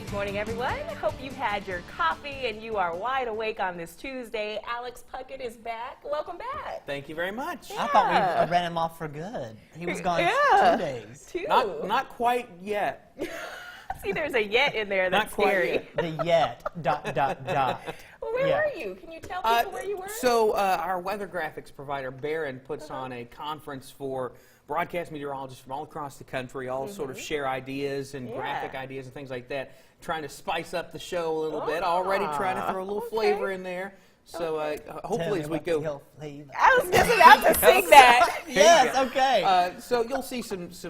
Good morning, everyone. Hope you've had your coffee and you are wide awake on this Tuesday. Alex Puckett is back. Welcome back. Thank you very much. Yeah. I thought we ran him off for good. He was gone 2 days. Not quite yet. See, there's a yet in there that's Not quite scary. yet. The yet, ... Well, where Yeah. were you? Can you tell people where you were? So our weather graphics provider, Barron, puts on a conference for broadcast meteorologists from all across the country, all sort of share ideas and graphic ideas and things like that, trying to spice up the show a little bit, already trying to throw a little flavor in there. So hopefully as we go... I was just about to sing that. Yes, okay. So you'll see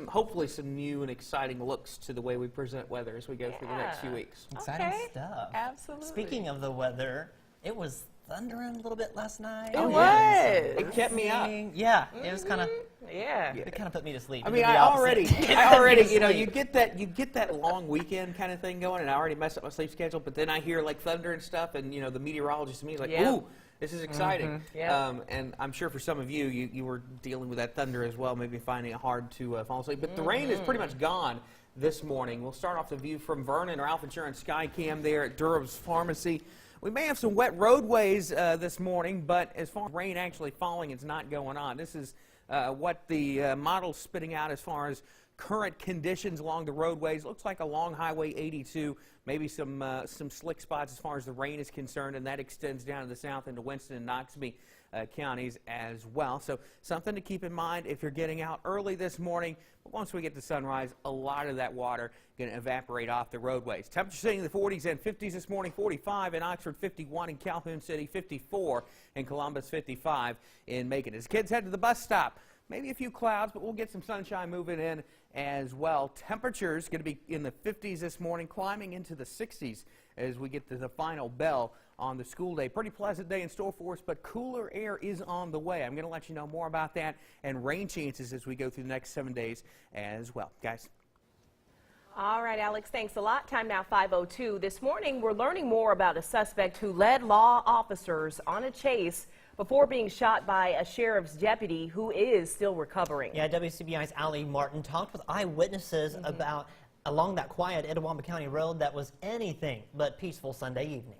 hopefully some new and exciting looks to the way we present weather as we go through the next few weeks. Exciting Okay. stuff. Absolutely. Speaking of the weather, it was thundering a little bit last night. It was. It kept me up. Yeah, it was kind of. Yeah. It kind of put me to sleep. I It mean, did the I already, opposite. you know, you get that long weekend kind of thing going, and I already messed up my sleep schedule. But then I hear like thunder and stuff, and you know, the meteorologist to me is like, Yeah. "Ooh, this is exciting." Yeah. And I'm sure for some of you were dealing with that thunder as well, maybe finding it hard to fall asleep. But the rain is pretty much gone this morning. We'll start off the view from Vernon, our Alpha Insurance Skycam there at Durham's Pharmacy. We may have some wet roadways this morning, but as far as rain actually falling, it's not going on. This is what the model's spitting out as far as current conditions along the roadways. Looks like along Highway 82, maybe some slick spots as far as the rain is concerned, and that extends down to the south into Winston and Noxubee counties as well. So something to keep in mind if you're getting out early this morning. But once we get to sunrise, a lot of that water going to evaporate off the roadways. Temperature sitting in the 40s and 50s this morning, 45 in Oxford, 51 in Calhoun City, 54 in Columbus, 55 in Macon. As kids head to the bus stop, maybe a few clouds, but we'll get some sunshine moving in as well. Temperatures going to be in the 50s this morning, climbing into the 60s as we get to the final bell on the school day. Pretty pleasant day in store for us, but cooler air is on the way. I'm going to let you know more about that and rain chances as we go through the next 7 days as well. Guys. All right, Alex, thanks a lot. Time now 5:02. This morning, we're learning more about a suspect who led law officers on a chase before being shot by a sheriff's deputy who is still recovering. Yeah, WCBI's Allie Martin talked with eyewitnesses about along that quiet Itawamba County road that was anything but peaceful Sunday evening.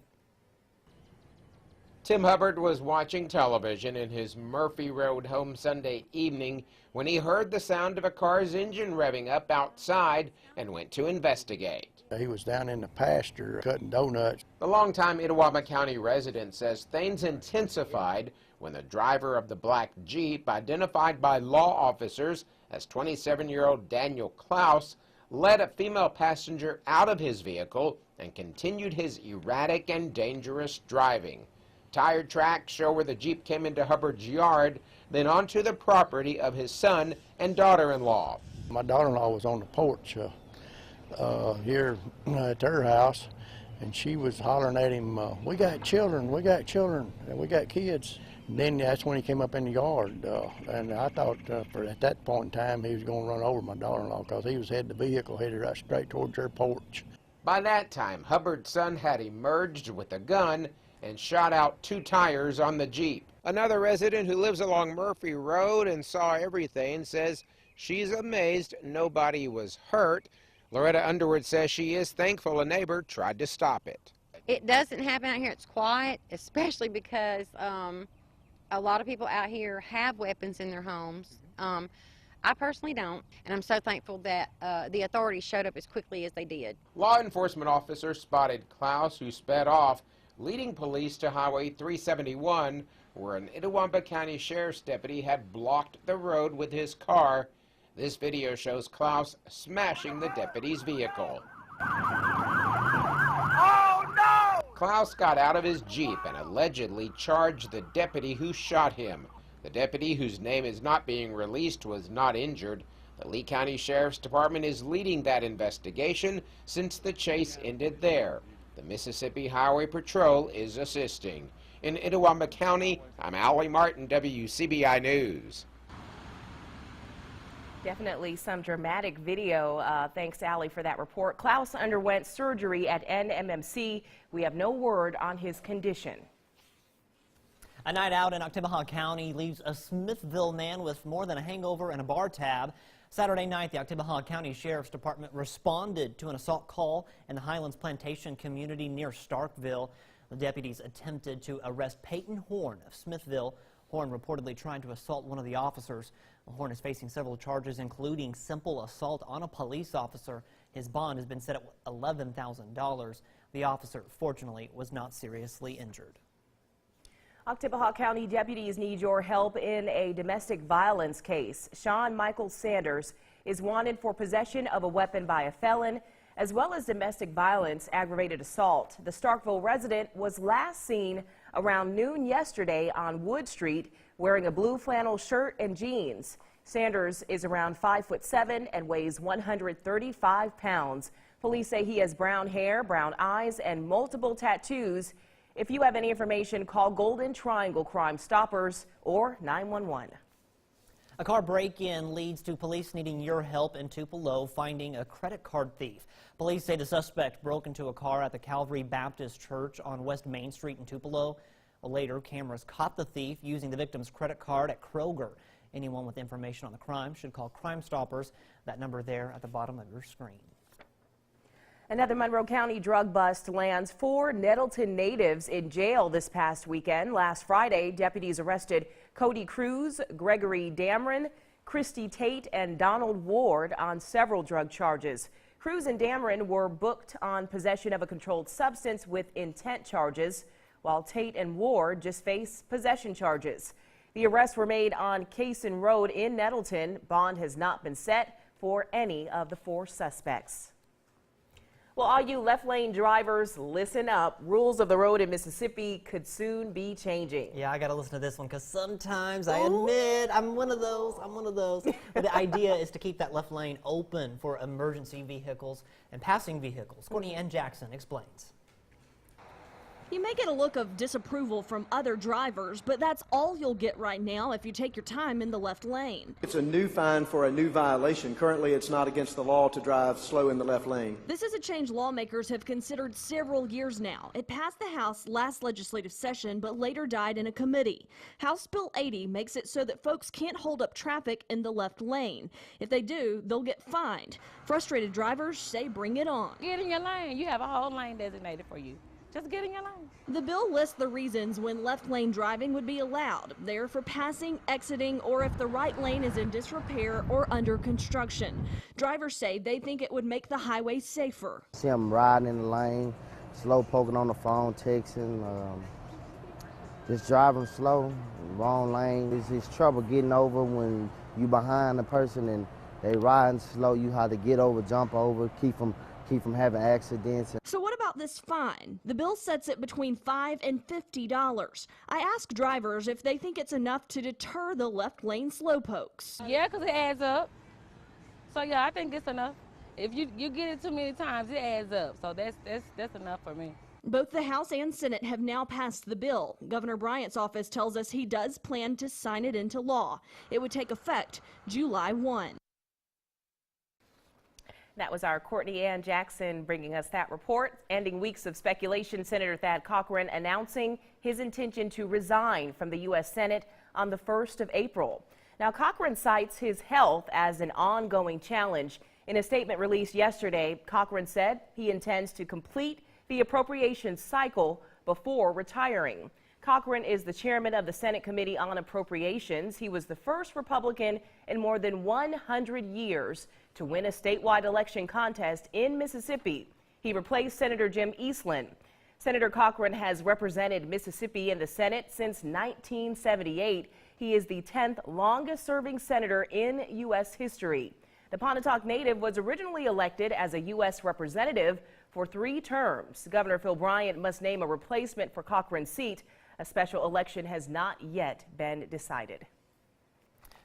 Tim Hubbard was watching television in his Murphy Road home Sunday evening when he heard the sound of a car's engine revving up outside and went to investigate. He was down in the pasture cutting donuts. The longtime Itawamba County resident says things intensified when the driver of the black Jeep, identified by law officers as 27-year-old Daniel Klaus, led a female passenger out of his vehicle and continued his erratic and dangerous driving. Tire tracks show where the Jeep came into Hubbard's yard, then onto the property of his son and daughter-in-law. My daughter-in-law was on the porch here at her house, and she was hollering at him, we got children, and we got kids. And then that's when he came up in the yard, and I thought at that point in time he was going to run over my daughter-in-law because he was heading the vehicle headed right straight towards her porch. By that time, Hubbard's son had emerged with a gun and shot out 2 tires on the Jeep. Another resident who lives along Murphy Road and saw everything says she's amazed nobody was hurt. Loretta Underwood says she is thankful a neighbor tried to stop it. It doesn't happen out here. It's quiet, especially because a lot of people out here have weapons in their homes. I personally don't, and I'm so thankful that the authorities showed up as quickly as they did. Law enforcement officers spotted Klaus, who sped off, leading police to Highway 371, where an Itawamba County Sheriff's deputy had blocked the road with his car. This video shows Klaus smashing the deputy's vehicle. Oh, no! Klaus got out of his Jeep and allegedly charged the deputy who shot him. The deputy, whose name is not being released, was not injured. The Lee County Sheriff's Department is leading that investigation since the chase ended there. The Mississippi Highway Patrol is assisting. In Itawamba County, I'm Allie Martin, WCBI News. Definitely some dramatic video. Thanks, Allie, for that report. Klaus underwent surgery at NMMC. We have no word on his condition. A night out in Oktibbeha County leaves a Smithville man with more than a hangover and a bar tab. Saturday night, the Oktibbeha County Sheriff's Department responded to an assault call in the Highlands Plantation community near Starkville. The deputies attempted to arrest Peyton Horn of Smithville. Horn reportedly tried to assault one of the officers. Horn is facing several charges, including simple assault on a police officer. His bond has been set at $11,000. The officer, fortunately, was not seriously injured. Oktibbeha County deputies need your help in a domestic violence case. Sean Michael Sanders is wanted for possession of a weapon by a felon, as well as domestic violence aggravated assault. The Starkville resident was last seen around noon yesterday on Wood Street wearing a blue flannel shirt and jeans. Sanders is around 5'7" and weighs 135 pounds. Police say he has brown hair, brown eyes, and multiple tattoos. If you have any information, call Golden Triangle Crime Stoppers or 911. A car break-in leads to police needing your help in Tupelo finding a credit card thief. Police say the suspect broke into a car at the Calvary Baptist Church on West Main Street in Tupelo. Later, cameras caught the thief using the victim's credit card at Kroger. Anyone with information on the crime should call Crime Stoppers. That number there at the bottom of your screen. Another Monroe County drug bust lands 4 Nettleton natives in jail this past weekend. Last Friday, deputies arrested Cody Cruz, Gregory Dameron, Christy Tate, and Donald Ward on several drug charges. Cruz and Dameron were booked on possession of a controlled substance with intent charges, while Tate and Ward just face possession charges. The arrests were made on Cason Road in Nettleton. Bond has not been set for any of the 4 suspects. Well, all you left lane drivers, listen up. Rules of the road in Mississippi could soon be changing. Yeah, I got to listen to this one because sometimes I admit I'm one of those. But the idea is to keep that left lane open for emergency vehicles and passing vehicles. Courtney Ann Jackson explains. You may get a look of disapproval from other drivers, but that's all you'll get right now if you take your time in the left lane. It's a new fine for a new violation. Currently, it's not against the law to drive slow in the left lane. This is a change lawmakers have considered several years now. It passed the House last legislative session, but later died in a committee. House Bill 80 makes it so that folks can't hold up traffic in the left lane. If they do, they'll get fined. Frustrated drivers say bring it on. Get in your lane. You have a whole lane designated for you. Just get in your lane. The bill lists the reasons when left lane driving would be allowed. They're for passing, exiting, or if the right lane is in disrepair or under construction. Drivers say they think it would make the highway safer. See them riding in the lane, slow poking on the phone, texting, just driving slow, wrong lane. It's trouble getting over when you behind the person and they riding slow. You have to get over, jump over, keep from having accidents. So what about this fine? The bill sets it between $5 and $50. I asked drivers if they think it's enough to deter the left lane slowpokes. Yeah, because it adds up. So yeah, I think it's enough. If you get it too many times, it adds up. So that's enough for me. Both the House and Senate have now passed the bill. Governor Bryant's office tells us he does plan to sign it into law. It would take effect July 1. That was our Courtney Ann Jackson bringing us that report. Ending weeks of speculation, Senator Thad Cochran announcing his intention to resign from the U.S. Senate on the 1st of April. Now, Cochran cites his health as an ongoing challenge. In a statement released yesterday, Cochran said he intends to complete the appropriations cycle before retiring. Cochran is the chairman of the Senate Committee on Appropriations. He was the first Republican in more than 100 years to win a statewide election contest in Mississippi. He replaced Senator Jim Eastland. Senator Cochran has represented Mississippi in the Senate since 1978. He is the 10th longest-serving senator in U.S. history. The Pontotoc native was originally elected as a U.S. representative for 3 terms. Governor Phil Bryant must name a replacement for Cochran's seat. A special election has not yet been decided.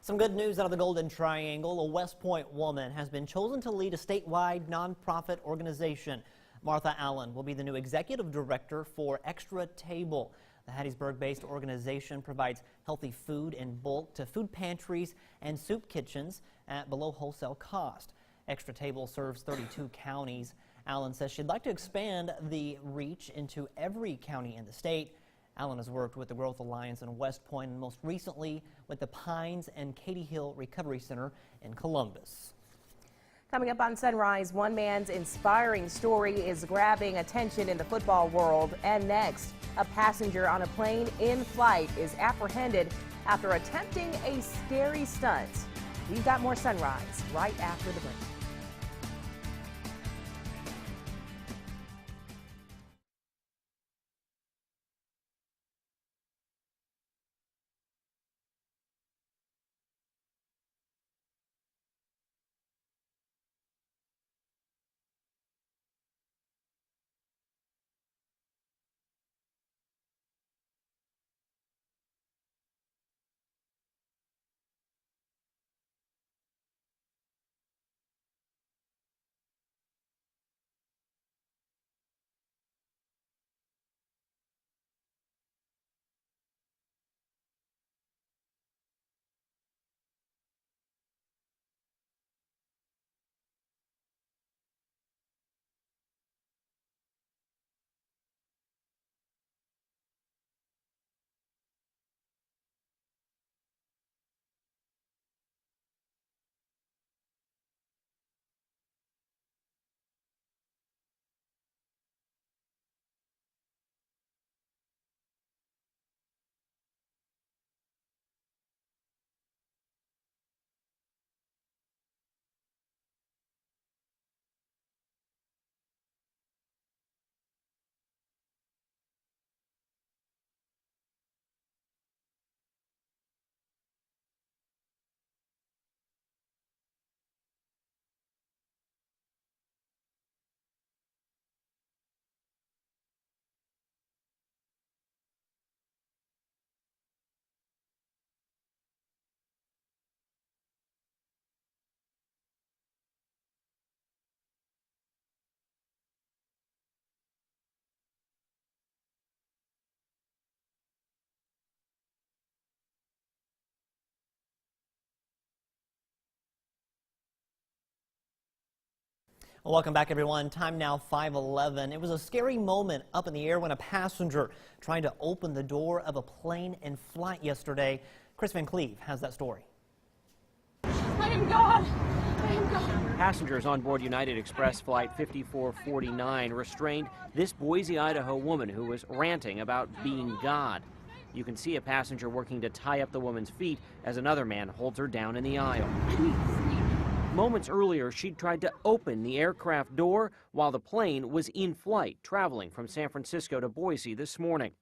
Some good news out of the Golden Triangle. A West Point woman has been chosen to lead a statewide nonprofit organization. Martha Allen will be the new executive director for Extra Table. The Hattiesburg-based organization provides healthy food in bulk to food pantries and soup kitchens at below wholesale cost. Extra Table serves 32 counties. Allen says she'd like to expand the reach into every county in the state. Allen has worked with the Growth Alliance in West Point and most recently with the Pines and Katy Hill Recovery Center in Columbus. Coming up on Sunrise, one man's inspiring story is grabbing attention in the football world. And next, a passenger on a plane in flight is apprehended after attempting a scary stunt. We've got more Sunrise right after the break. Welcome back, everyone. Time now 5:11. It was a scary moment up in the air when a passenger trying to open the door of a plane in flight yesterday. Chris Van Cleve has that story. I am God. I am God. Passengers on board United Express Flight 5449 restrained this Boise, Idaho woman who was ranting about being God. You can see a passenger working to tie up the woman's feet as another man holds her down in the aisle. Moments earlier, she'd tried to open the aircraft door while the plane was in flight, traveling from San Francisco to Boise this morning.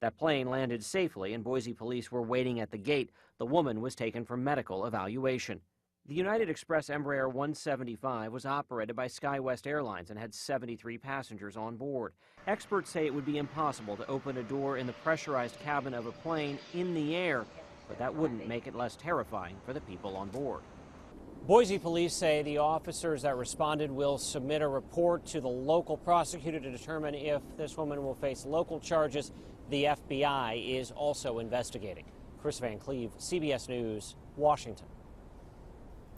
That plane landed safely and Boise police were waiting at the gate. The woman was taken for medical evaluation. The United Express Embraer 175 was operated by SkyWest Airlines and had 73 passengers on board. Experts say it would be impossible to open a door in the pressurized cabin of a plane in the air, but that wouldn't make it less terrifying for the people on board. Boise police say the officers that responded will submit a report to the local prosecutor to determine if this woman will face local charges. The FBI is also investigating. Chris Van Cleve, CBS News, Washington.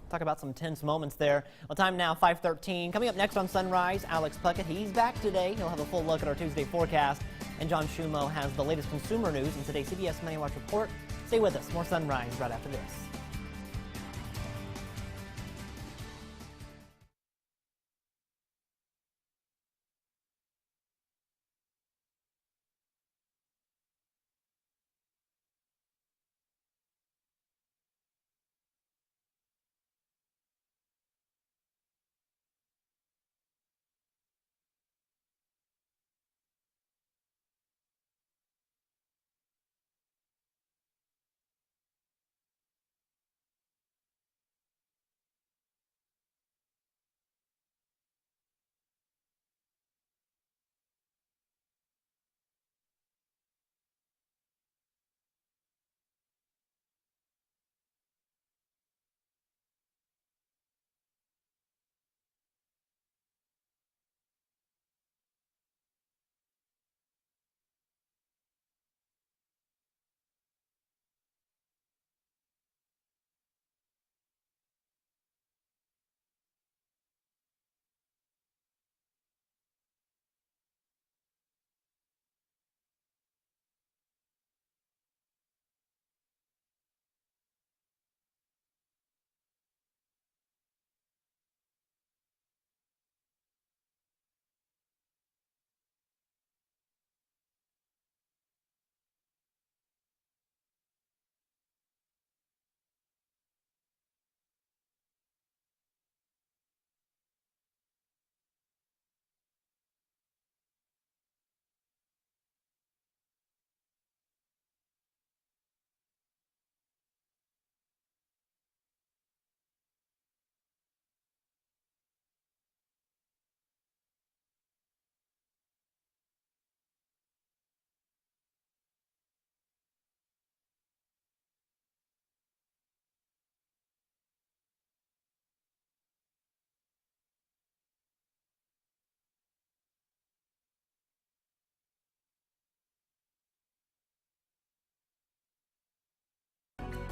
Talk about some tense moments there. Well, time now 5:13. Coming up next on Sunrise, Alex Puckett. He's back today. He'll have a full look at our Tuesday forecast. And John Schumo has the latest consumer news in today's CBS Money Watch Report. Stay with us. More Sunrise right after this.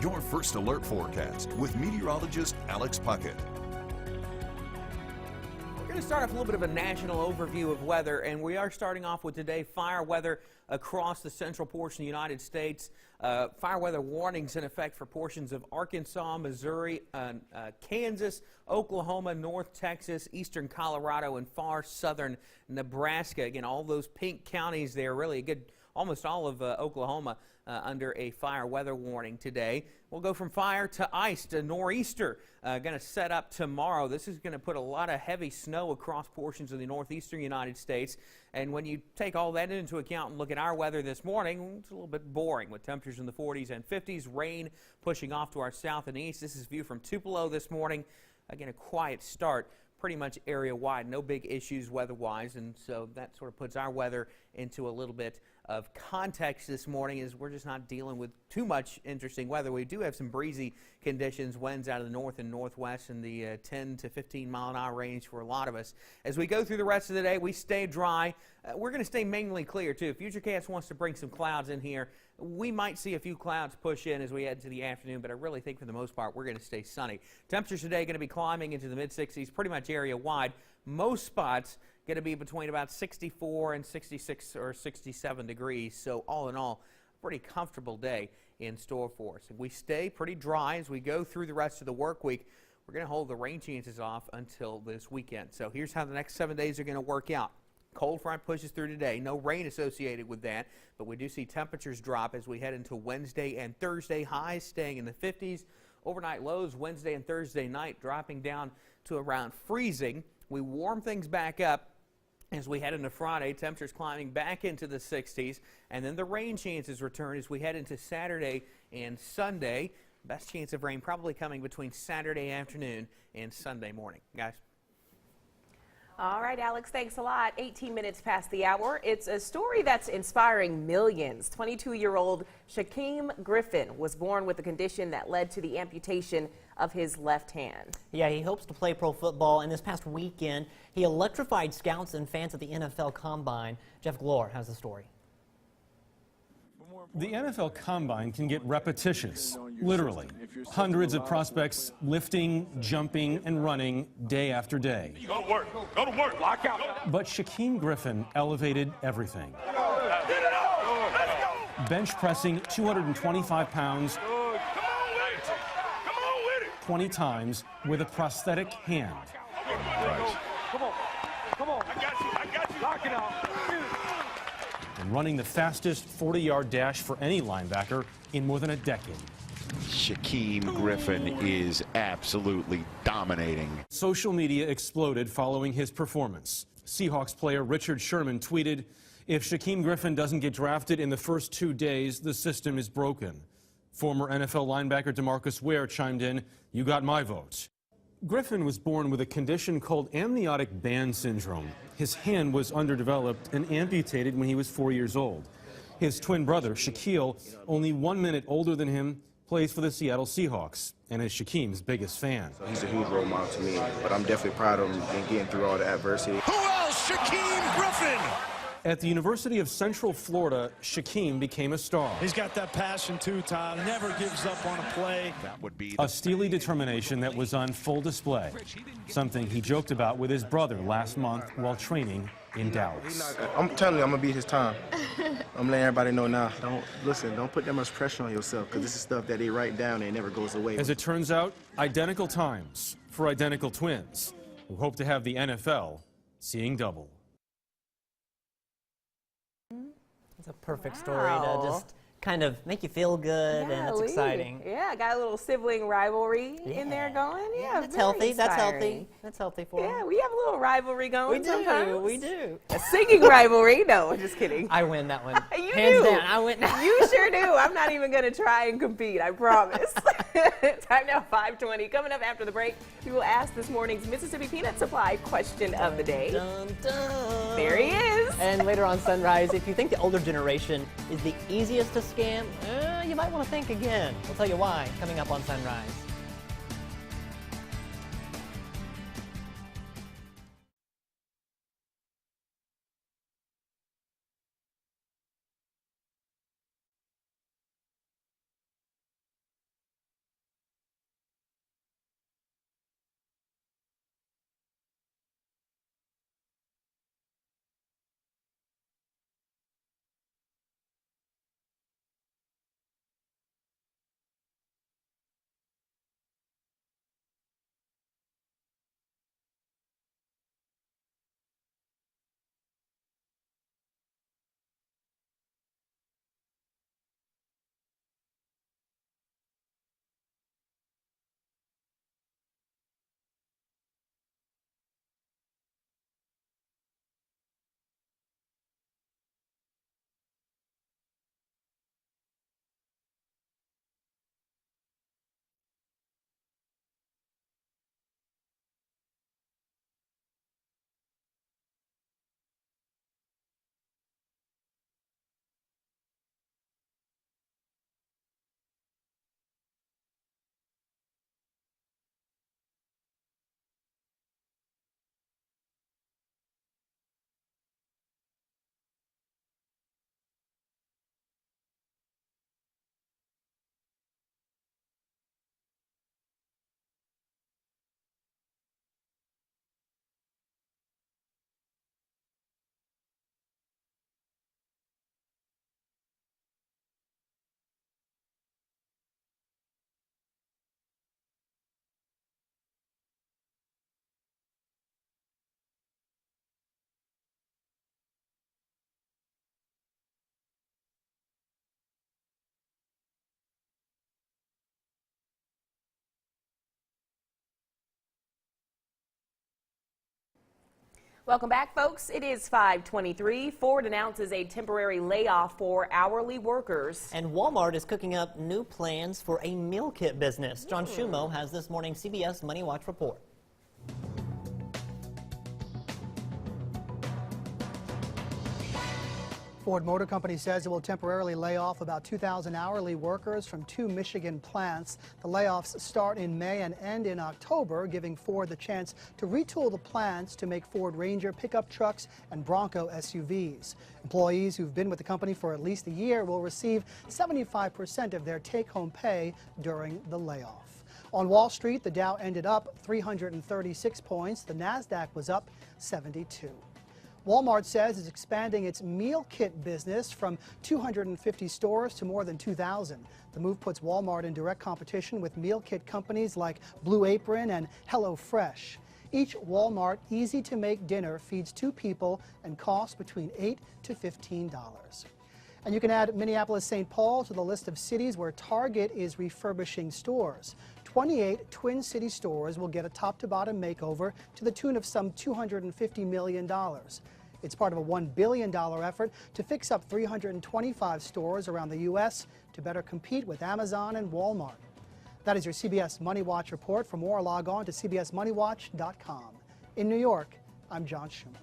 Your first alert forecast with meteorologist Alex Puckett. We're going to start off a little bit of a national overview of weather, and we are starting off with today fire weather across the central portion of the United States. Fire weather warnings in effect for portions of Arkansas, Missouri, Kansas, Oklahoma, North Texas, eastern Colorado, and far southern Nebraska. Again, all those pink counties there, really a good, almost all of Oklahoma under a fire weather warning today. We'll go from fire to ice to nor'easter. Going to set up tomorrow. This is going to put a lot of heavy snow across portions of the northeastern United States. And when you take all that into account and look at our weather this morning, it's a little bit boring with temperatures in the 40s and 50s. Rain pushing off to our south and east. This is view from Tupelo this morning. Again, a quiet start. Pretty much area-wide, no big issues weather-wise, and so that sort of puts our weather into a little bit of context this morning, as we're just not dealing with too much interesting weather. We do have some breezy conditions, winds out of the north and northwest in the 10 to 15 mile an hour range for a lot of us. As we go through the rest of the day, we stay dry. We're going to stay mainly clear too. Futurecast wants to bring some clouds in here. We might see a few clouds push in as we head to the afternoon, but I really think for the most part we're going to stay sunny. Temperatures today going to be climbing into the mid-60s, pretty much area-wide. Most spots going to be between about 64 and 66 or 67 degrees. So all in all, pretty comfortable day in store for us. And we stay pretty dry as we go through the rest of the work week. We're going to hold the rain chances off until this weekend. So here's how the next 7 days are going to work out. Cold front pushes through today. No rain associated with that, but we do see temperatures drop as we head into Wednesday and Thursday. Highs staying in the 50s. Overnight lows Wednesday and Thursday night dropping down to around freezing. We warm things back up as we head into Friday. Temperatures climbing back into the 60s, and then the rain chances return as we head into Saturday and Sunday. Best chance of rain probably coming between Saturday afternoon and Sunday morning. Guys. All right, Alex, thanks a lot. 18 minutes past the hour. It's a story that's inspiring millions. 22-year-old Shaquem Griffin was born with a condition that led to the amputation of his left hand. Yeah, he hopes to play pro football, and this past weekend, he electrified scouts and fans at the NFL Combine. Jeff Glore has the story. The NFL Combine can get repetitious, literally. Hundreds of prospects lifting, jumping, and running day after day. Go to work, lock out. But Shaquem Griffin elevated everything. Bench pressing 225 pounds 20 times with a prosthetic hand. Come on. I got you. Lock it out. And running the fastest 40-yard dash for any linebacker in more than a decade. Shaquem Griffin is absolutely dominating. Social media exploded following his performance. Seahawks player Richard Sherman tweeted, "If Shaquem Griffin doesn't get drafted in the first 2 days, the system is broken." Former NFL linebacker DeMarcus Ware chimed in, "You got my vote." Griffin was born with a condition called amniotic band syndrome. His hand was underdeveloped and amputated when he was 4 years old. His twin brother, Shaquille, only 1 minute older than him, plays for the Seattle Seahawks and is Shaquem's biggest fan. He's a huge role model to me, but I'm definitely proud of him and getting through all the adversity. Who else? Shaquem Griffin! At the University of Central Florida, Shaquem became a star. He's got that passion too, Todd. Never gives up on a play. That would be a steely determination that was on full display, something he joked about with his brother last month while training in Dallas. I'm telling you, I'm going to beat his time. I'm letting everybody know now. Don't put that much pressure on yourself, because this is stuff that they write down and it never goes away. As it turns out, identical times for identical twins who hope to have the NFL seeing double. It's a perfect story to just kind of make you feel good, and it's exciting. Yeah, got a little sibling rivalry in there going. Yeah, that's healthy. That's healthy. That's healthy for Yeah, we have a little rivalry going. We sometimes. do. We do. A singing rivalry? No, just kidding. I win that one. You Hands do. down, I win. You sure do. I'm not even going to try and compete, I promise. Time now, 5:20. Coming up after the break, we will ask this morning's Mississippi Peanut Supply question of the day. Dun, dun. There he is. And later on Sunrise, if you think the older generation is the easiest to scam, you might want to think again. We'll tell you why coming up on Sunrise. Welcome back, folks. It is 5:23. Ford announces a temporary layoff for hourly workers. And Walmart is cooking up new plans for a meal kit business. John Schumo has this morning's CBS Money Watch report. Ford Motor Company says it will temporarily lay off about 2,000 hourly workers from 2 Michigan plants. The layoffs start in May and end in October, giving Ford the chance to retool the plants to make Ford Ranger pickup trucks and Bronco SUVs. Employees who've been with the company for at least a year will receive 75% of their take-home pay during the layoff. On Wall Street, the Dow ended up 336 points. The Nasdaq was up 72. Walmart says it's expanding its meal kit business from 250 stores to more than 2,000. The move puts Walmart in direct competition with meal kit companies like Blue Apron and HelloFresh. Each Walmart easy-to-make dinner feeds 2 people and costs between $8 to $15. And you can add Minneapolis-St. Paul to the list of cities where Target is refurbishing stores. 28 Twin City stores will get a top-to-bottom makeover to the tune of some $250 million. It's part of a $1 billion effort to fix up 325 stores around the U.S. to better compete with Amazon and Walmart. That is your CBS Money Watch report. For more, log on to cbsmoneywatch.com. In New York, I'm John Schumer.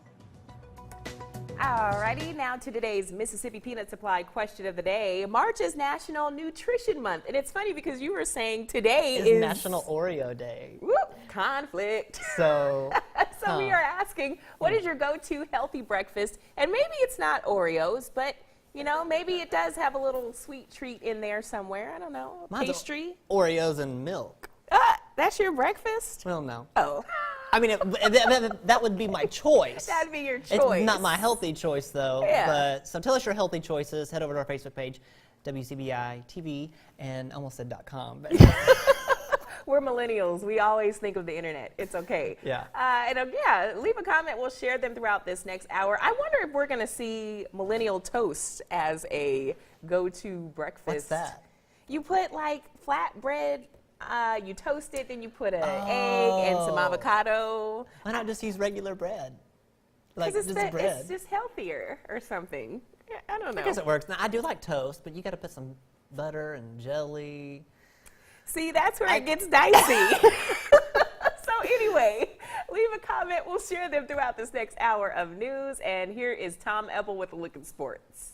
Alrighty, now to today's Mississippi Peanut Supply question of the day. March is National Nutrition Month, and it's funny because you were saying today is National Oreo Day. Whoop, conflict. So, we are asking, what is your go-to healthy breakfast? And maybe it's not Oreos, but you know, maybe it does have a little sweet treat in there somewhere. I don't know, pastry. Oreos and milk. That's your breakfast? Well, no. Oh. I mean, that would be my choice. That'd be your choice. It's not my healthy choice, though. Yeah. But, so tell us your healthy choices. Head over to our Facebook page, WCBI TV, and I almost said .com. We're millennials. We always think of the internet. It's okay. Yeah. Yeah, leave a comment. We'll share them throughout this next hour. I wonder if we're going to see millennial toast as a go-to breakfast. What's that? You put like flatbread. You toast it, then you put an egg and some avocado. Why not just use regular bread? Like it's just bread. It's just healthier or something. I don't know. I guess it works. Now, I do like toast, but you got to put some butter and jelly. See, that's where it gets dicey. So anyway, leave a comment. We'll share them throughout this next hour of news. And here is Tom Ebel with a look at sports.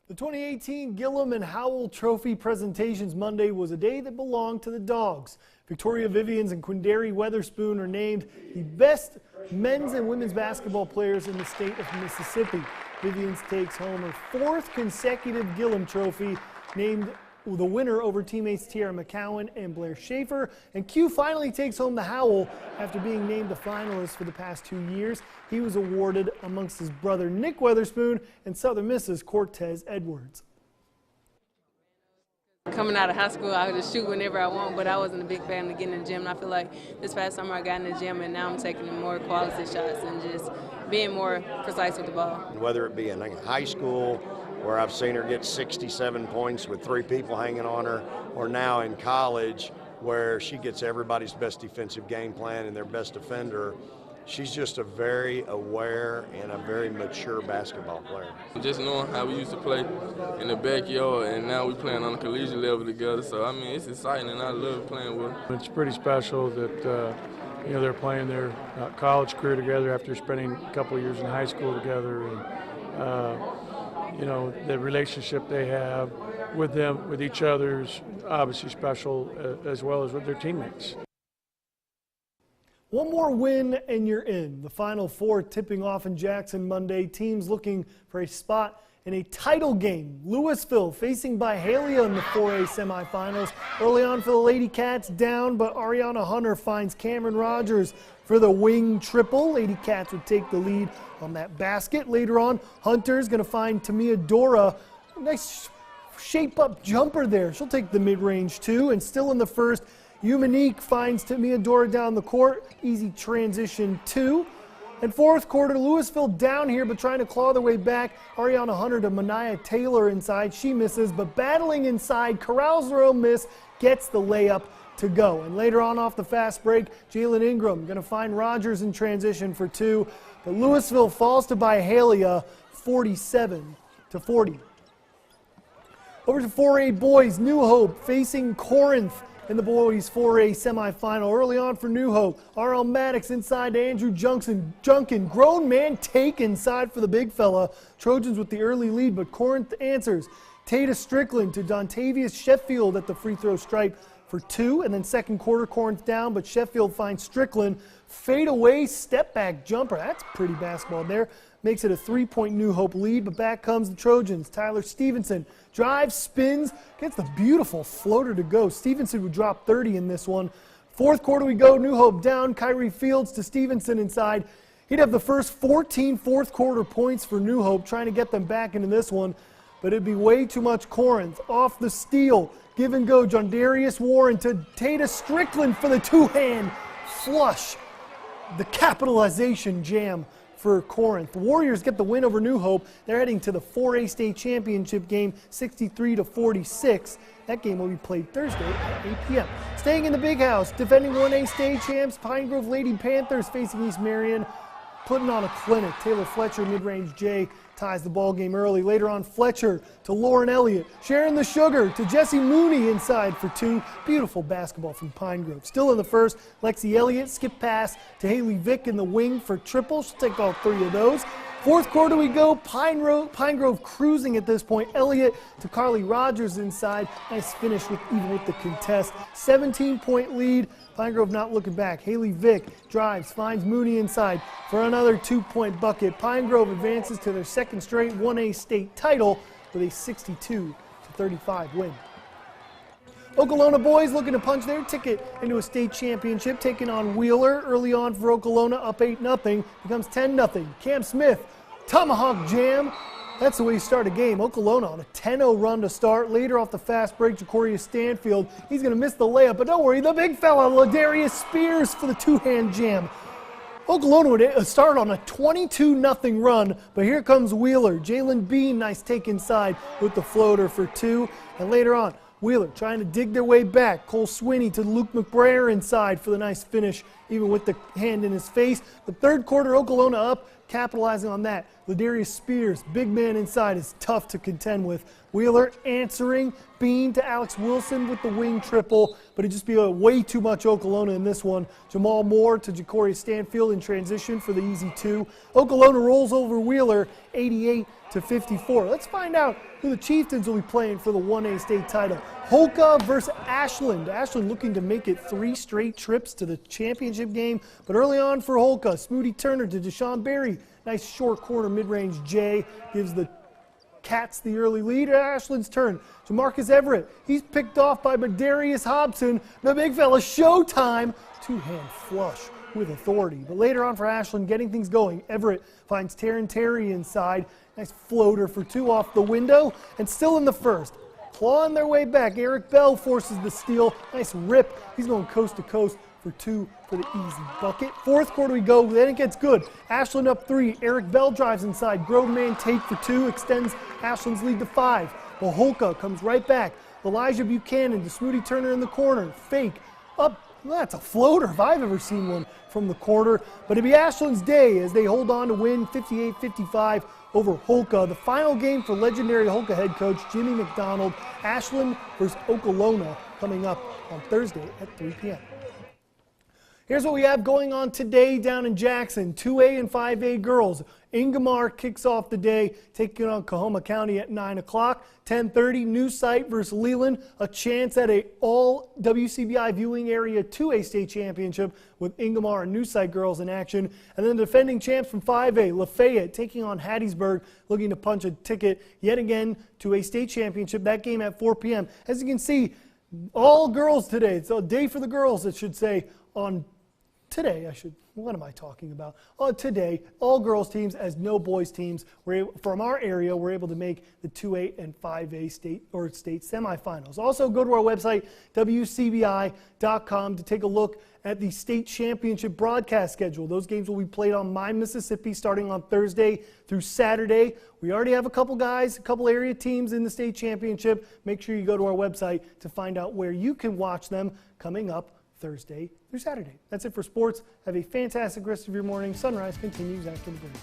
The 2018 Gillum and Howell Trophy presentations Monday was a day that belonged to the Dogs. Victoria Vivians and Quindary Weatherspoon are named the best men's and women's basketball players in the state of Mississippi. Vivians takes home her 4th consecutive Gillum Trophy, named the winner over teammates Tiara McCowan and Blair Schaefer. And Q finally takes home the Howell after being named the finalist for the past 2 years. He was awarded amongst his brother Nick Weatherspoon and Southern Miss's Cortez Edwards. Coming out of high school, I would just shoot whenever I want, but I wasn't a big fan of getting in the gym. And I feel like this past summer I got in the gym, and now I'm taking more quality shots and just being more precise with the ball. Whether it be in high school, where I've seen her get 67 points with 3 people hanging on her, or now in college, where she gets everybody's best defensive game plan and their best defender. She's just a very aware and a very mature basketball player. Just knowing how we used to play in the backyard, and now we're playing on a collegiate level together. So, I mean, it's exciting, and I love playing with her. It's pretty special that, you know, they're playing their college career together after spending a couple of years in high school together. And, you know, the relationship they have with them, with each other, is obviously special, as well as with their teammates. One more win and you're in. The Final Four tipping off in Jackson Monday. Teams looking for a spot in a title game. Louisville facing Byhalia in the 4A semifinals. Early on for the Lady Cats, down, but Ariana Hunter finds Cameron Rogers for the wing triple. Lady Cats would take the lead on that basket. Later on, Hunter's going to find Tamia Dora. Nice shape-up jumper there. She'll take the mid-range too. And still in the first, Umanique finds Tamia Dora down the court. Easy transition 2. And fourth quarter, Louisville down here, but trying to claw their way back. Ariana Hunter to Mania Taylor inside. She misses, but battling inside, corrals her own miss, gets the layup to go. And later on off the fast break, Jalen Ingram going to find Rogers in transition for 2. But Louisville falls to Byhalia 47-40. Over to 4A boys, New Hope facing Corinth in the boys 4A semifinal. Early on for New Hope, R.L. Maddox inside to Andrew Junkin. Grown man take inside for the big fella. Trojans with the early lead, but Corinth answers. Tata Strickland to Dontavius Sheffield at the free throw stripe for 2. And then second quarter, Corinth down, but Sheffield finds Strickland. Fade away, step back jumper. That's pretty basketball there. Makes it a 3-point New Hope lead, but back comes the Trojans. Tyler Stevenson drives, spins, gets the beautiful floater to go. Stevenson would drop 30 in this one. Fourth quarter we go, New Hope down. Kyrie Fields to Stevenson inside. He'd have the first 14 fourth quarter points for New Hope, trying to get them back into this one, but it'd be way too much Corinth. Off the steal, give and go, John Darius Warren to Tata Strickland for the two-hand flush. The capitalization jam for Corinth. The Warriors get the win over New Hope. They're heading to the 4A state championship game, 63-46. That game will be played Thursday at 8 p.m. Staying in the big house, defending 1A state champs, Pine Grove Lady Panthers facing East Marion, putting on a clinic. Taylor Fletcher, mid-range J, ties the ball game early. Later on, Fletcher to Lauren Elliott. Sharing the sugar to Jesse Mooney inside for 2. Beautiful basketball from Pine Grove. Still in the first, Lexi Elliott, skip pass to Haley Vick in the wing for triple. She'll take all 3 of those. Fourth quarter we go, Pine Grove cruising at this point. Elliott to Carly Rogers inside. Nice finish even with the contest. 17-point lead. Pine Grove not looking back. Haley Vick drives, finds Mooney inside for another 2-point bucket. Pine Grove advances to their second straight 1A state title with a 62-35 win. Okolona boys looking to punch their ticket into a state championship, taking on Wheeler. Early on for Okolona, up 8-0, becomes 10-0. Cam Smith, tomahawk jam. That's the way you start a game. Okolona on a 10-0 run to start. Later off the fast break, Jacoria Stanfield. He's going to miss the layup, but don't worry, the big fella, Ladarius Spears for the two-hand jam. Okolona would start on a 22-0 run, but here comes Wheeler. Jalen Bean, nice take inside with the floater for 2. And later on, Wheeler trying to dig their way back. Cole Swinney to Luke McBrayer inside for the nice finish, even with the hand in his face. The third quarter, Okolona up, capitalizing on that. Ladarius Spears, big man inside, is tough to contend with. Wheeler answering, Bean to Alex Wilson with the wing triple, but it'd just be way too much Okolona in this one. Jamal Moore to Jacoria Stanfield in transition for the easy 2. Okolona rolls over Wheeler, 88-54. Let's find out who the Chieftains will be playing for the 1A state title. Holka versus Ashland. Ashland looking to make it 3 straight trips to the championship game, but early on for Holka, Smoody Turner to Deshaun Berry. Nice short corner mid-range J gives the Cats the early lead. Ashland's turn. Jamarcus Everett, he's picked off by Madarius Hobson. The big fella, showtime. Two-hand flush with authority. But later on for Ashland, getting things going, Everett finds Taryn Terry inside. Nice floater for 2 off the window. And still in the first, clawing their way back, Eric Bell forces the steal. Nice rip. He's going coast to coast for 2 for the easy bucket. Fourth quarter we go, then it gets good. Ashland up 3. Eric Bell drives inside. Grove man take for 2, extends Ashland's lead to 5. Well, Holka comes right back. Elijah Buchanan to Smoody Turner in the corner. Fake up. Well, that's a floater if I've ever seen one from the corner. But it'll be Ashland's day as they hold on to win 58-55 over Holka. The final game for legendary Holka head coach Jimmy McDonald. Ashland versus Okolona coming up on Thursday at 3 p.m. Here's what we have going on today down in Jackson. 2A and 5A girls. Ingomar kicks off the day, taking on Coahoma County at 9 o'clock. 10:30, New Site versus Leland. A chance at a all WCBI viewing area 2A state championship with Ingomar and New Site girls in action. And then the defending champs from 5A, Lafayette, taking on Hattiesburg, looking to punch a ticket yet again to a state championship. That game at 4 p.m. As you can see, all girls today. It's a day for the girls, it should say, on today, what am I talking about? Today, all girls teams as no boys teams from our area were able to make the 2A and 5A state semifinals. Also, go to our website, WCBI.com, to take a look at the state championship broadcast schedule. Those games will be played on My Mississippi starting on Thursday through Saturday. We already have a couple area teams in the state championship. Make sure you go to our website to find out where you can watch them coming up Thursday through Saturday. That's it for sports. Have a fantastic rest of your morning. Sunrise continues after the break.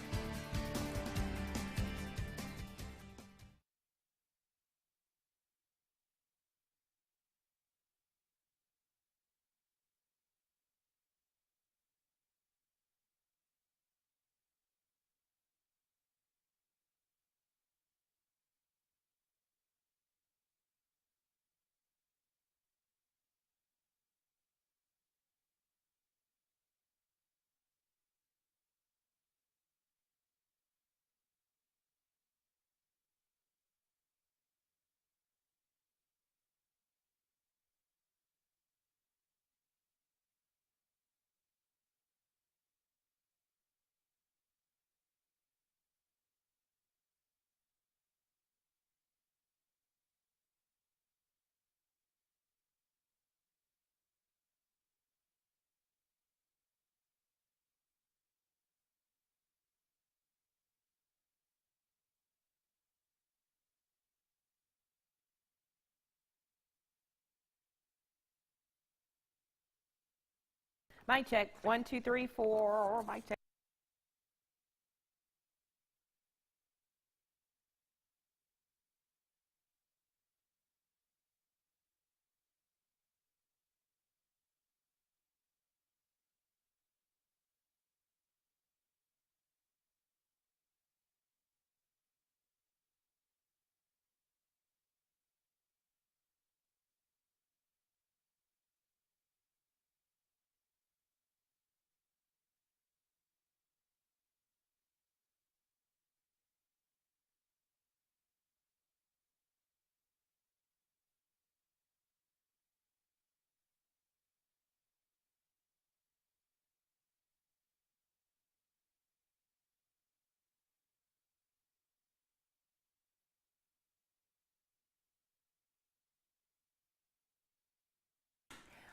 Mic check. 1, 2, 3, 4. Mic check.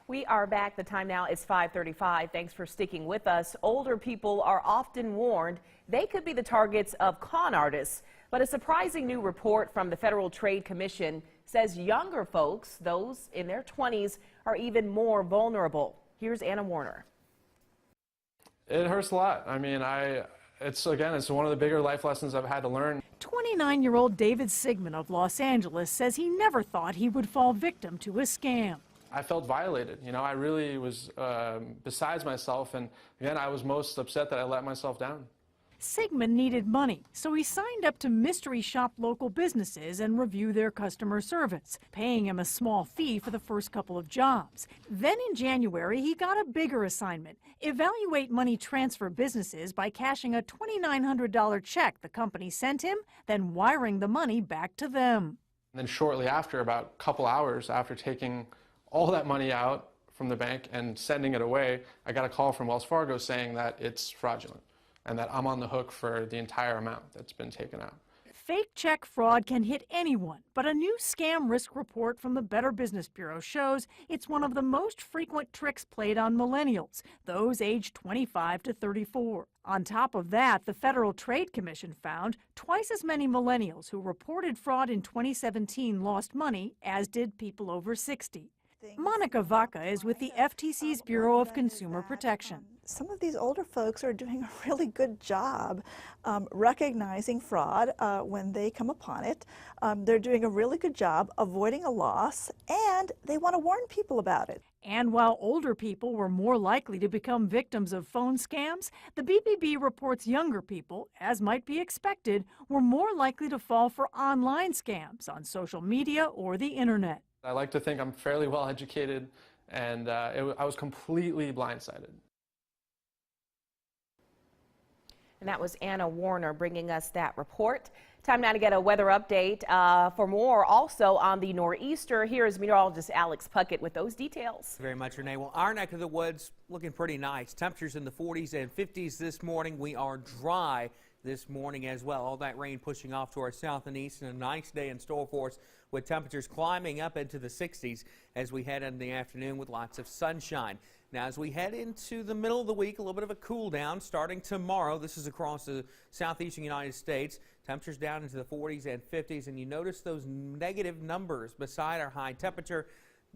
We are back. The time now is 5:35. Thanks for sticking with us. Older people are often warned they could be the targets of con artists. But a surprising new report from the Federal Trade Commission says younger folks, those in their 20s, are even more vulnerable. Here's Anna Warner. It hurts a lot. I mean, it's one of the bigger life lessons I've had to learn. 29-year-old David Sigmund of Los Angeles says he never thought he would fall victim to a scam. I felt violated. You know, I really was besides myself, and again, I was most upset that I let myself down. Sigmund needed money, so he signed up to mystery shop local businesses and review their customer service, paying him a small fee for the first couple of jobs. Then in January, he got a bigger assignment: evaluate money transfer businesses by cashing a $2,900 check the company sent him, then wiring the money back to them. And then shortly after, about a couple hours after taking all that money out from the bank and sending it away, I got a call from Wells Fargo saying that it's fraudulent and that I'm on the hook for the entire amount that's been taken out. Fake check fraud can hit anyone, but a new scam risk report from the Better Business Bureau shows it's one of the most frequent tricks played on millennials, those aged 25 to 34. On top of that, the Federal Trade Commission found twice as many millennials who reported fraud in 2017 lost money as did people over 60. Monica Vaca is with the FTC's Bureau of Consumer Protection. Some of these older folks are doing a really good job recognizing fraud when they come upon it. They're doing a really good job avoiding a loss, and they want to warn people about it. And while older people were more likely to become victims of phone scams, the BBB reports younger people, as might be expected, were more likely to fall for online scams on social media or the internet. I like to think I'm fairly well educated, and I was completely blindsided. And that was Anna Warner bringing us that report. Time now to get a weather update. For more also on the nor'easter, here is meteorologist Alex Puckett with those details. Very much, Renee. Well, our neck of the woods looking pretty nice. Temperatures in the 40s and 50s this morning. We are dry this morning as well. All that rain pushing off to our south and east, and a nice day in store for us with temperatures climbing up into the 60s as we head into the afternoon with lots of sunshine. Now, as we head into the middle of the week, a little bit of a cool down starting tomorrow. This is across the southeastern United States. Temperatures down into the 40s and 50s, and you notice those negative numbers beside our high temperature,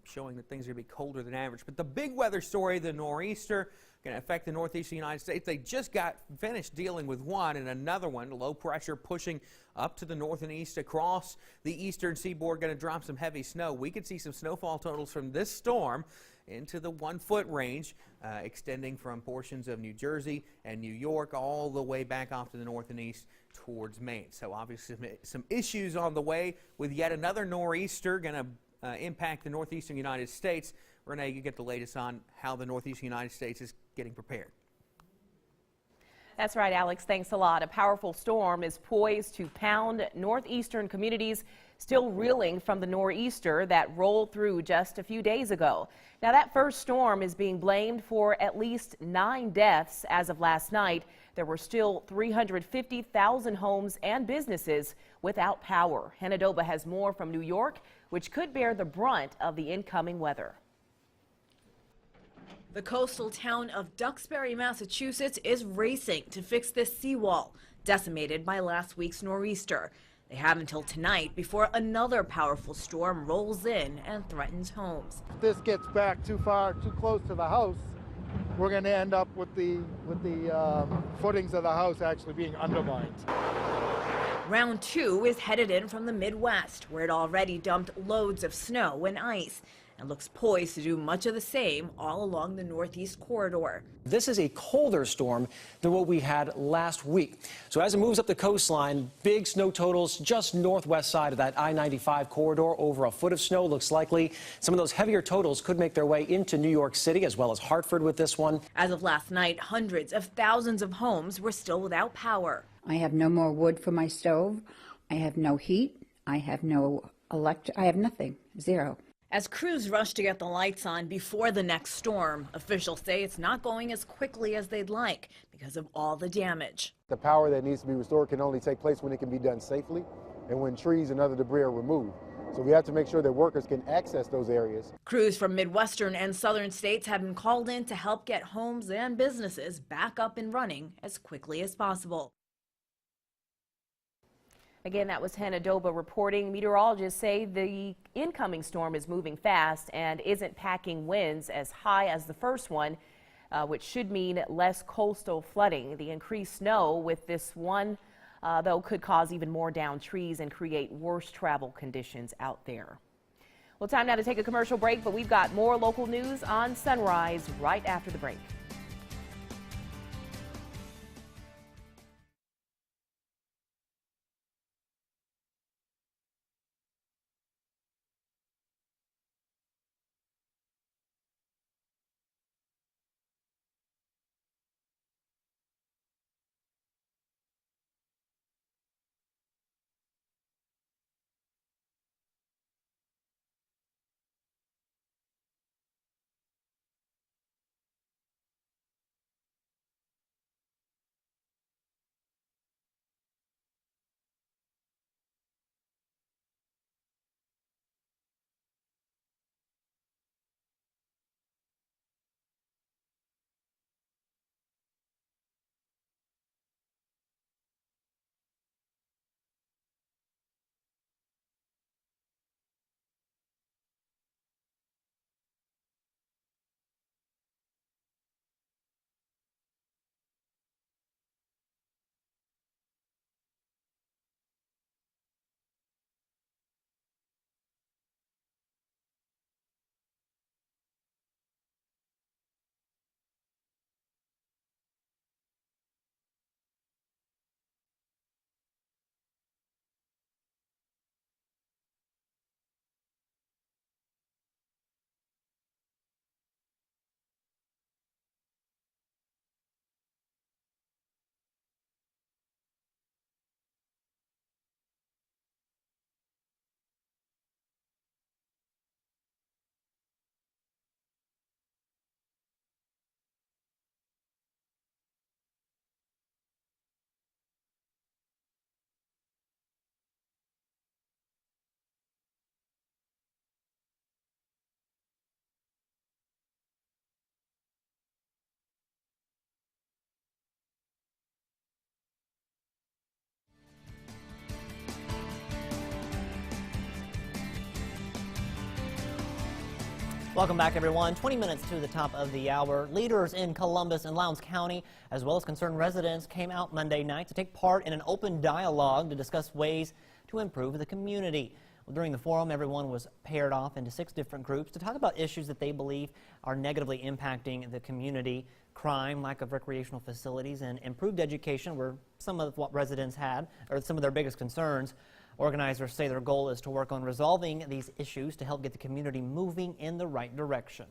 showing that things are going to be colder than average. But the big weather story, the nor'easter, going to affect the northeastern United States. They just got finished dealing with one, and another one, low pressure pushing up to the north and east across the eastern seaboard, going to drop some heavy snow. We could see some snowfall totals from this storm into the 1 foot range, extending from portions of New Jersey and New York all the way back off to the north and east towards Maine. So obviously some issues on the way with yet another nor'easter going to impact the northeastern United States. Renee, you get the latest on how the northeastern United States is getting prepared. That's right, Alex. Thanks a lot. A powerful storm is poised to pound northeastern communities still reeling from the nor'easter that rolled through just a few days ago. Now, that first storm is being blamed for at least 9 deaths as of last night. There were still 350,000 homes and businesses without power. Hanadoba has more from New York, which could bear the brunt of the incoming weather. The coastal town of Duxbury, Massachusetts is racing to fix this seawall, decimated by last week's nor'easter. They have until tonight before another powerful storm rolls in and threatens homes. If this gets back too close to the house, we're going to end up with the footings of the house actually being undermined. Round 2 is headed in from the Midwest, where it already dumped loads of snow and ice, and looks poised to do much of the same all along the Northeast corridor. This is a colder storm than what we had last week. So as it moves up the coastline, big snow totals just northwest side of that I-95 corridor. Over a foot of snow looks likely. Some of those heavier totals could make their way into New York City as well as Hartford with this one. As of last night, hundreds of thousands of homes were still without power. I have no more wood for my stove. I have no heat. I have no I have nothing. Zero. As crews rush to get the lights on before the next storm, officials say it's not going as quickly as they'd like because of all the damage. The power that needs to be restored can only take place when it can be done safely and when trees and other debris are removed. So we have to make sure that workers can access those areas. Crews from Midwestern and Southern states have been called in to help get homes and businesses back up and running as quickly as possible. Again, that was Hanadoba reporting. Meteorologists say the incoming storm is moving fast and isn't packing winds as high as the first one, which should mean less coastal flooding. The increased snow with this one, though, could cause even more downed trees and create worse travel conditions out there. Well, time now to take a commercial break, but we've got more local news on Sunrise right after the break. Welcome back, everyone. 20 minutes to the top of the hour. Leaders in Columbus and Lowndes County, as well as concerned residents, came out Monday night to take part in an open dialogue to discuss ways to improve the community. Well, during the forum, everyone was paired off into 6 different groups to talk about issues that they believe are negatively impacting the community. Crime, lack of recreational facilities, and improved education were some of what residents had, or some of their biggest concerns. Organizers say their goal is to work on resolving these issues to help get the community moving in the right direction.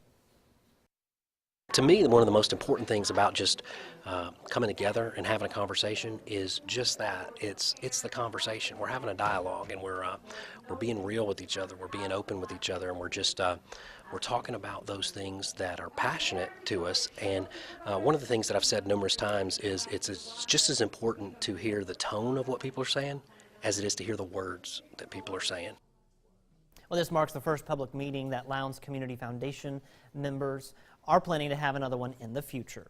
To me, one of the most important things about just coming together and having a conversation is just that. It's the conversation. We're having a dialogue, and we're being real with each other. We're being open with each other, and we're just we're talking about those things that are passionate to us. And one of the things that I've said numerous times is it's just as important to hear the tone of what people are saying as it is to hear the words that people are saying. Well, this marks the first public meeting that Lowndes Community Foundation members are planning to have another one in the future.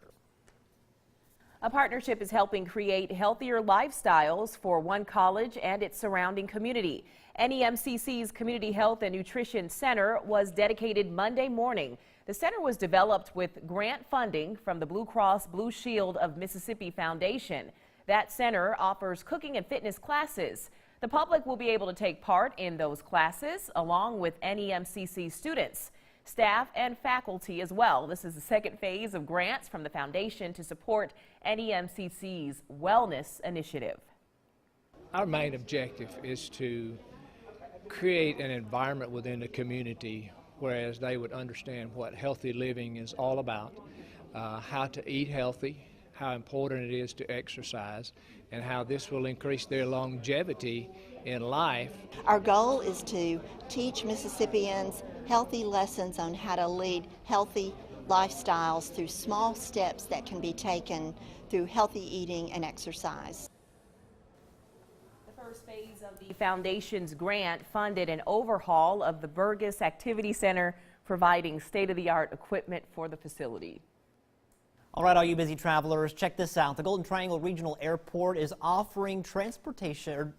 A partnership is helping create healthier lifestyles for one college and its surrounding community. NEMCC's Community Health and Nutrition Center was dedicated Monday morning. The center was developed with grant funding from the Blue Cross Blue Shield of Mississippi Foundation. That center offers cooking and fitness classes. The public will be able to take part in those classes along with NEMCC students, staff, and faculty as well. This is the second phase of grants from the foundation to support NEMCC's wellness initiative. Our main objective is to create an environment within the community whereas they would understand what healthy living is all about, how to eat healthy, how important it is to exercise, and how this will increase their longevity in life. Our goal is to teach Mississippians healthy lessons on how to lead healthy lifestyles through small steps that can be taken through healthy eating and exercise. The first phase of the foundation's grant funded an overhaul of the Burgess Activity Center, providing state-of-the-art equipment for the facility. All right, all you busy travelers, check this out. The Golden Triangle Regional Airport is offering transportation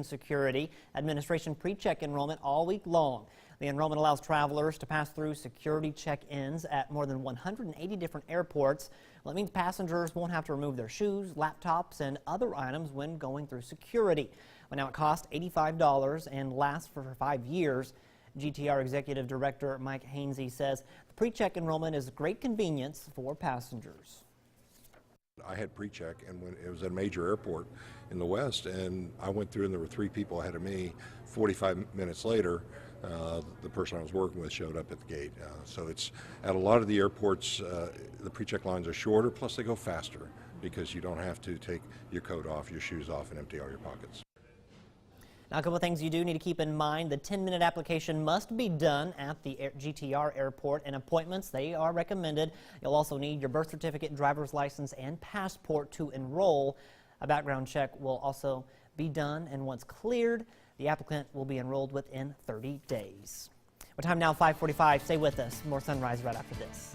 security administration pre-check enrollment all week long. The enrollment allows travelers to pass through security check-ins at more than 180 different airports. Well, it means passengers won't have to remove their shoes, laptops, and other items when going through security. Well, now it costs $85 and lasts for 5 years. GTR Executive Director Mike Hainsey says the pre-check enrollment is a great convenience for passengers. I had pre-check, and when it was at a major airport in the West, and I went through and there were 3 people ahead of me. 45 minutes later, the person I was working with showed up at the gate. So it's at a lot of the airports, the pre-check lines are shorter, plus they go faster because you don't have to take your coat off, your shoes off, and empty all your pockets. Now, a couple of things you do need to keep in mind. The 10-minute application must be done at the GTR airport, and appointments, they are recommended. You'll also need your birth certificate, driver's license, and passport to enroll. A background check will also be done, and once cleared, the applicant will be enrolled within 30 days. Well, time now, 5:45. Stay with us. More Sunrise right after this.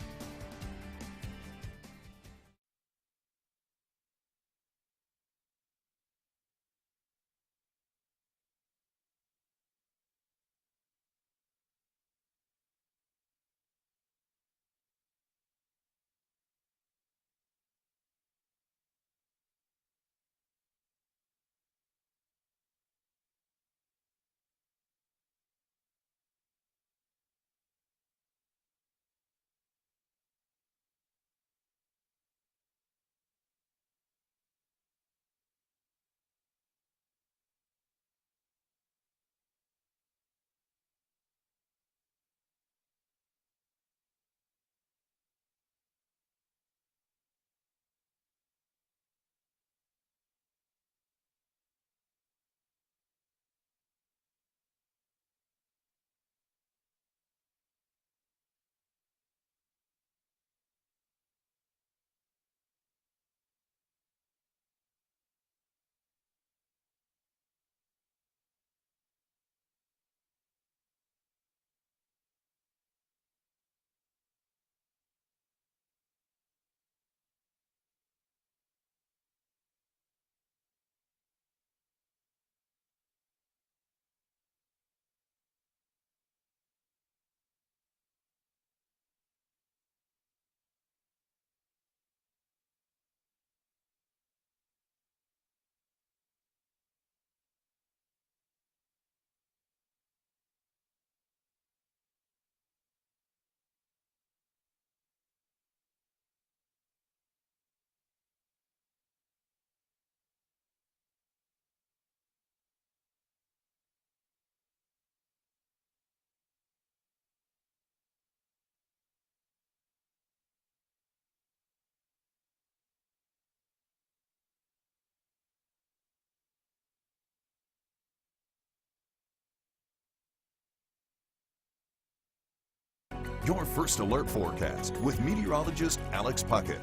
Your first alert forecast with meteorologist Alex Puckett.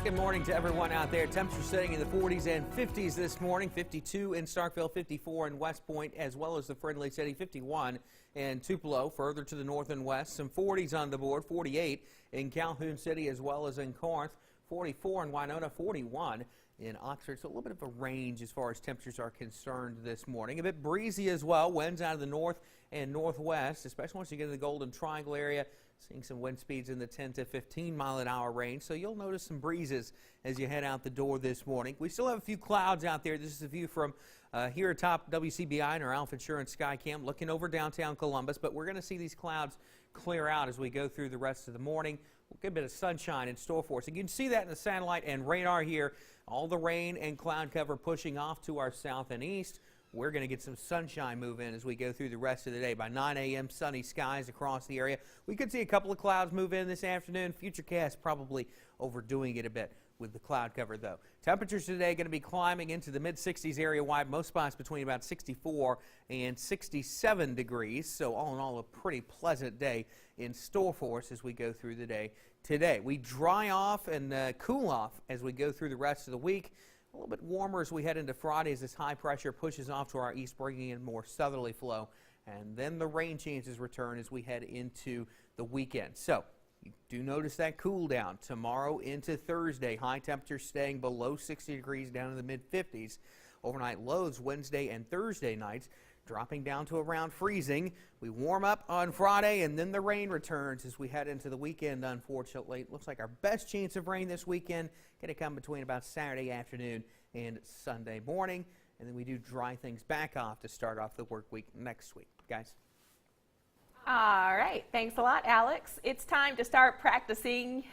Good morning to everyone out there. Temperature sitting in the 40s and 50s this morning. 52 in Starkville, 54 in West Point, as well as the Friendly City, 51 in Tupelo. Further to the north and west, some 40s on the board. 48 in Calhoun City as well as in Corinth. 44 in Winona, 41 in Oxford. So a little bit of a range as far as temperatures are concerned this morning. A bit breezy as well. Winds out of the north and northwest, especially once you get to the Golden Triangle area. Seeing some wind speeds in the 10 to 15 mile an hour range, so you'll notice some breezes as you head out the door this morning. We still have a few clouds out there. This is a view from here atop WCBI and our Alpha Insurance Skycam looking over downtown Columbus, but we're going to see these clouds clear out as we go through the rest of the morning. We'll get a bit of sunshine in store for us. And you can see that in the satellite and radar here. All the rain and cloud cover pushing off to our south and east. We're going to get some sunshine move in as we go through the rest of the day. By 9 a.m., sunny skies across the area. We could see a couple of clouds move in this afternoon. Futurecast probably overdoing it a bit with the cloud cover, though. Temperatures today going to be climbing into the mid-60s area-wide. Most spots between about 64 and 67 degrees. So all in all, a pretty pleasant day in store for us as we go through the day today. We dry off and cool off as we go through the rest of the week. A little bit warmer as we head into Friday as this high pressure pushes off to our east, bringing in more southerly flow. And then the rain chances return as we head into the weekend. So you do notice that cool down tomorrow into Thursday. High temperatures staying below 60 degrees down in the mid-50s. Overnight lows Wednesday and Thursday nights dropping down to around freezing. We warm up on Friday, and then the rain returns as we head into the weekend, unfortunately. It looks like our best chance of rain this weekend going to come between about Saturday afternoon and Sunday morning. And then we do dry things back off to start off the work week next week. Guys? All right. Thanks a lot, Alex. It's time to start practicing.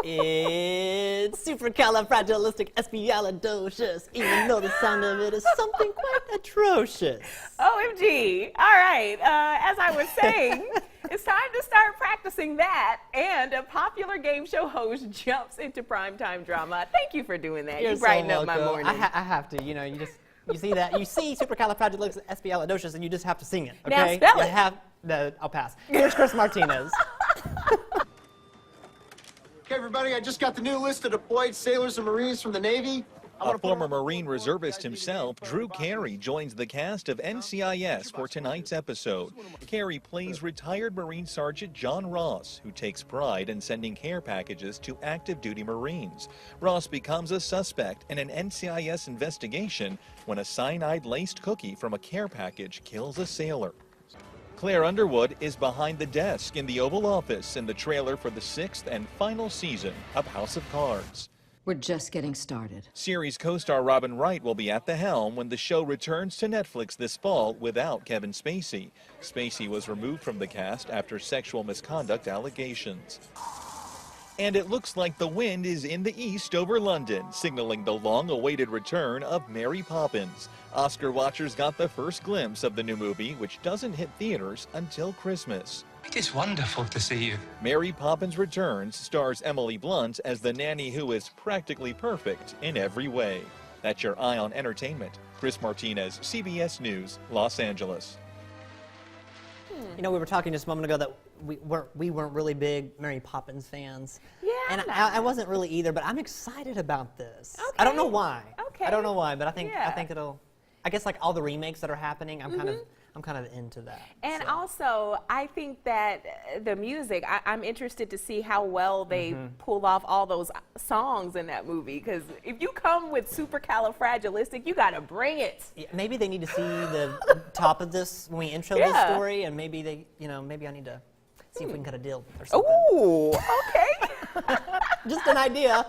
It's supercalifragilisticexpialidocious, even though the sound of it is something quite atrocious. OMG. All right. As I was saying, it's time to start practicing that, and a popular game show host jumps into primetime drama. Thank you for doing that. You brighten up my morning. I have to, you know, you see that, you see supercalifragilisticexpialidocious, and you just have to sing it, okay? Now spell it. I'll pass. Here's Chris Martinez. Okay, everybody, I just got the new list of deployed sailors and Marines from the Navy. A former Marine reservist himself, Drew Carey, joins the cast of NCIS for tonight's episode. Carey plays retired Marine Sergeant John Ross, who takes pride in sending care packages to active duty Marines. Ross becomes a suspect in an NCIS investigation when a cyanide-laced cookie from a care package kills a sailor. Claire Underwood is behind the desk in the Oval Office in the trailer for the 6th and final season of House of Cards. We're just getting started. Series co-star Robin Wright will be at the helm when the show returns to Netflix this fall without Kevin Spacey. Spacey was removed from the cast after sexual misconduct allegations. And it looks like the wind is in the east over London, signaling the long-awaited return of Mary Poppins. Oscar watchers got the first glimpse of the new movie, which doesn't hit theaters until Christmas. It is wonderful to see you. Mary Poppins Returns stars Emily Blunt as the nanny who is practically perfect in every way. That's your Eye on Entertainment. Chris Martinez, CBS News, Los Angeles. You know, we were talking just a moment ago that we weren't really big Mary Poppins fans. Yeah. And I wasn't really either, but I'm excited about this. Okay. I don't know why. Okay. I don't know why, but I think it'll. I guess like all the remakes that are happening, I'm kind of into that. And also, I think that the music, I'm interested to see how well they pull off all those songs in that movie. Because if you come with supercalifragilistic, you got to bring it. Yeah, maybe they need to see the top of this when we intro this story, and maybe they, maybe I need to see if we can cut a deal or something. Ooh, okay. Just an idea,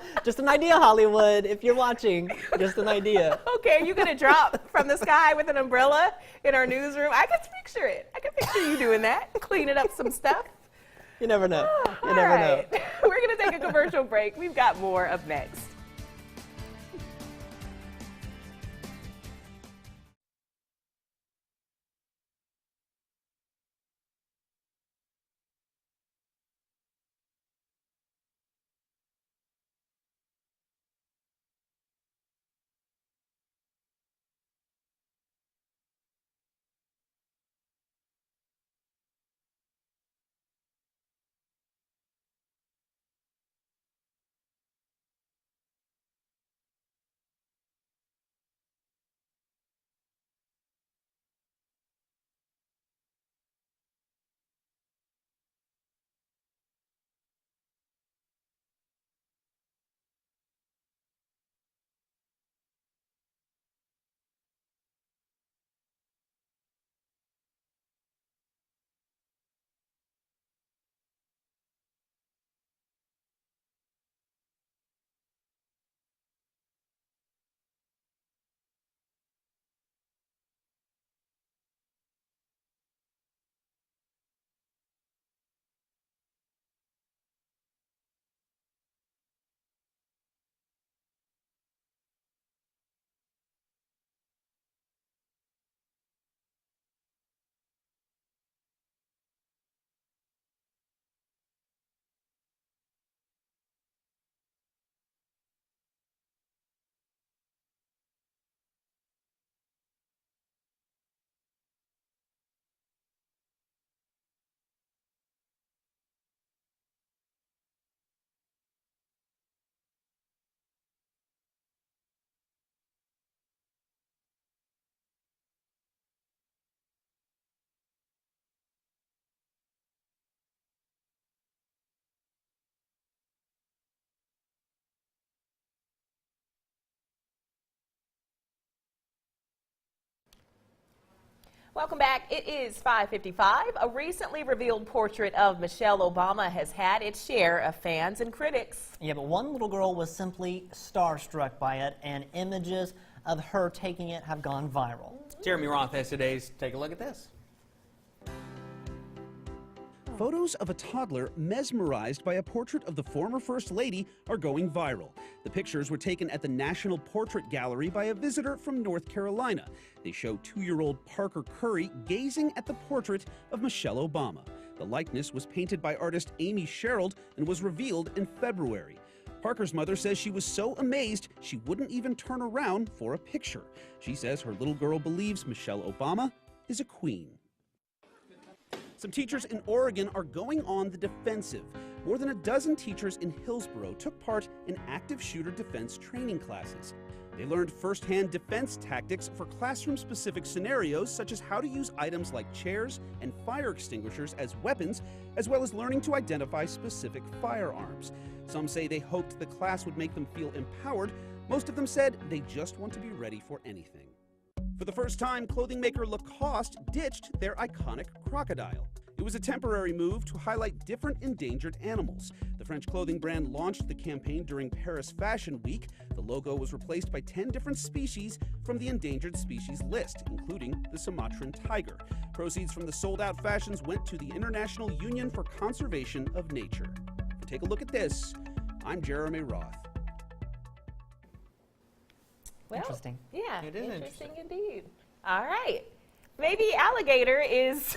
Hollywood, if you're watching, just an idea. Okay, are you going to drop from the sky with an umbrella in our newsroom? I can picture it. I can picture you doing that, cleaning up some stuff. You never know. You All never right. know. We're going to take a commercial break. We've got more up next. Welcome back. It is 5:55. A recently revealed portrait of Michelle Obama has had its share of fans and critics. Yeah, but one little girl was simply starstruck by it, and images of her taking it have gone viral. Jeremy Roth has today's Take a Look at This. Photos of a toddler mesmerized by a portrait of the former First Lady are going viral. The pictures were taken at the National Portrait Gallery by a visitor from North Carolina. They show 2-year-old Parker Curry gazing at the portrait of Michelle Obama. The likeness was painted by artist Amy Sherald and was revealed in February. Parker's mother says she was so amazed she wouldn't even turn around for a picture. She says her little girl believes Michelle Obama is a queen. Some teachers in Oregon are going on the defensive. More than a dozen teachers in Hillsborough took part in active shooter defense training classes. They learned firsthand defense tactics for classroom-specific scenarios, such as how to use items like chairs and fire extinguishers as weapons, as well as learning to identify specific firearms. Some say they hoped the class would make them feel empowered. Most of them said they just want to be ready for anything. For the first time, clothing maker Lacoste ditched their iconic crocodile. It was a temporary move to highlight different endangered animals. The French clothing brand launched the campaign during Paris Fashion Week. The logo was replaced by 10 different species from the endangered species list, including the Sumatran tiger. Proceeds from the sold-out fashions went to the International Union for Conservation of Nature. Take a look at this. I'm Jeremy Roth. Well, Interesting. Yeah, It is interesting indeed. All right. Maybe alligator is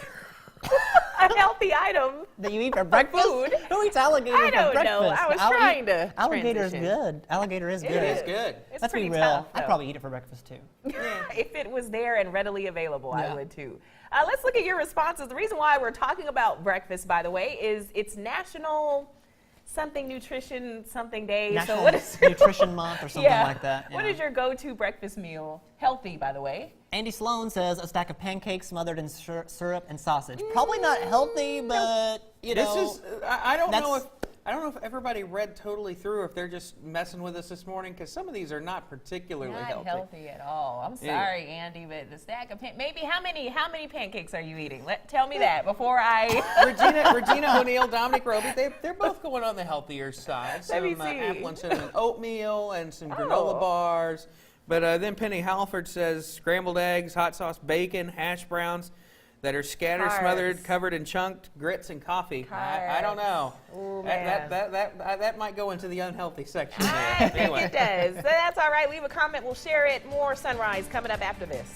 a healthy item. That you eat for breakfast? Food. Who eats alligator I for don't breakfast? know. I was trying to Alligator is transition. good. Alligator is good. It is good. It's Let's be pretty real. tough, I'd though. probably eat it for breakfast too. If it was there and readily available, I Yeah. would too. Let's look at your responses. The reason why we're talking about breakfast, by the way, is it's National something nutrition something day. National so what is Nutrition Month or something like that. What yeah. is your go-to breakfast meal? Healthy, by the way. Andy Sloan says a stack of pancakes smothered in syrup and sausage. Probably not healthy, but you know. This is, I don't know that's- if everybody read totally through, or if they're just messing with us this morning, because some of these are not particularly Not healthy at all. I'm Yeah. sorry, Andy, but the stack of maybe how many pancakes are you eating? Tell me that before I. Regina O'Neill, Dominic Roby, they're both going on the healthier side. Let me Some see. apple and cinnamon oatmeal and some granola bars. But then Penny Halford says scrambled eggs, hot sauce bacon, hash browns that are scattered, Carbs. smothered, covered in chunked grits and coffee. I don't know. Ooh, That might go into the unhealthy section there. I think Anyway. it does. That's all right. Leave a comment. We'll share it. More Sunrise coming up after this.